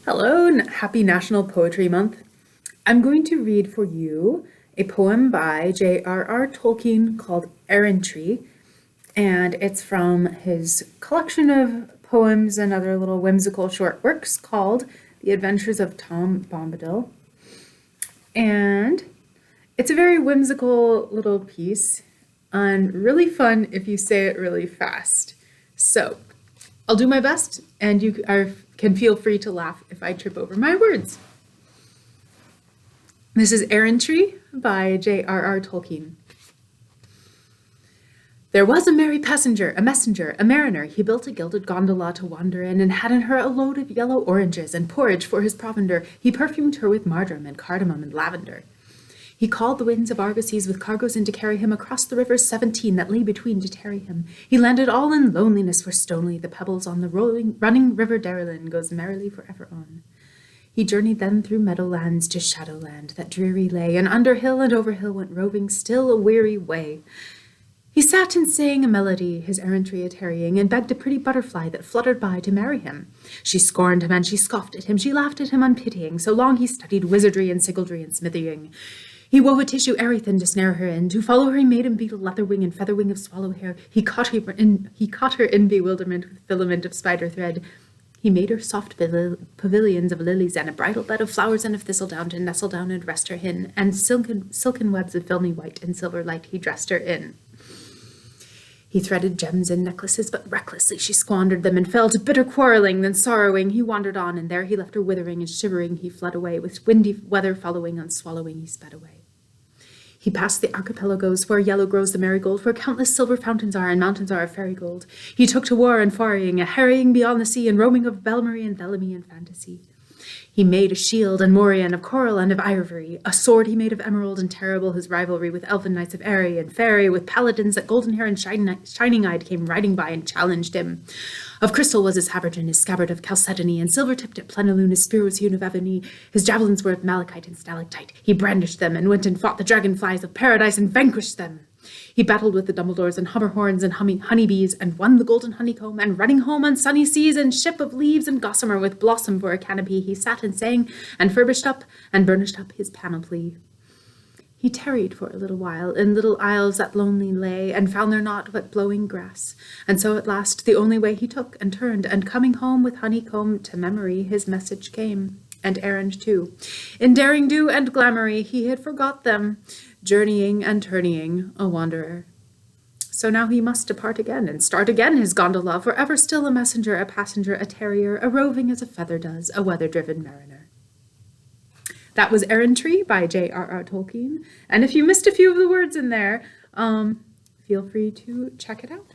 Hello and happy National Poetry Month. I'm going to read for you a poem by J.R.R. Tolkien called Errantry, and it's from his collection of poems and other little whimsical short works called The Adventures of Tom Bombadil. And it's a very whimsical little piece and really fun if you say it really fast. So I'll do my best, and you can feel free to laugh if I trip over my words. This is Errantry by J.R.R. Tolkien. There was a merry passenger, a messenger, a mariner. He built a gilded gondola to wander in, and had in her a load of yellow oranges and porridge for his provender. He perfumed her with marjoram and cardamom and lavender. He called the winds of argosies with cargoes in to carry him across the rivers 17 that lay between to tarry him. He landed all in loneliness, for stonely the pebbles on the running river Darylin goes merrily forever on. He journeyed then through meadowlands to shadowland that dreary lay, and under hill and over hill went roving still a weary way. He sat and sang a melody, his errantry a-tarrying, and begged a pretty butterfly that fluttered by to marry him. She scorned him and she scoffed at him, she laughed at him unpitying, so long he studied wizardry and sigildry and smithying. He wove a tissue airy thin to snare her in. To follow her he made him beat a leather wing and feather wing of swallow hair. He caught her in bewilderment with filament of spider thread. He made her soft pavilions of lilies and a bridal bed of flowers and of thistledown to nestle down and rest her in, and silken webs of filmy white and silver light he dressed her in. He threaded gems in necklaces, but recklessly she squandered them and fell to bitter quarreling. Then sorrowing he wandered on, and there he left her withering, and shivering he fled away, with windy weather following, on swallowing he sped away. He passed the archipelagos where yellow grows the marigold, where countless silver fountains are and mountains are of fairy gold. He took to war and foraying, a harrying beyond the sea, and roaming of Belmary and Thelemy and fantasy. He made a shield and morion of coral and of ivory, a sword he made of emerald, and terrible his rivalry with elfin knights of Aerie and Fairy, with paladins that golden hair and shining-eyed came riding by and challenged him. Of crystal was his habergeon, his scabbard of chalcedony, and silver-tipped at plenilune his spear was hewn of ebony. His javelins were of malachite and stalactite. He brandished them, and went and fought the dragonflies of paradise, and vanquished them. He battled with the Dumbledores and Hummerhorns and honeybees, and won the golden honeycomb, and running home on sunny seas, and ship of leaves and gossamer with blossom for a canopy, he sat and sang, and furbished up, and burnished up his panoply. He tarried for a little while in little isles that lonely lay, and found there naught but blowing grass, and so at last the only way he took, and turned, and coming home with honeycomb to memory, his message came, and errand too. In daring do and glamoury he had forgot them, journeying and tourneying, a wanderer. So now he must depart again, and start again his gondola, for ever still a messenger, a passenger, a terrier, a roving as a feather does, a weather-driven mariner. That was Errantry by J.R.R. Tolkien, and if you missed a few of the words in there, feel free to check it out.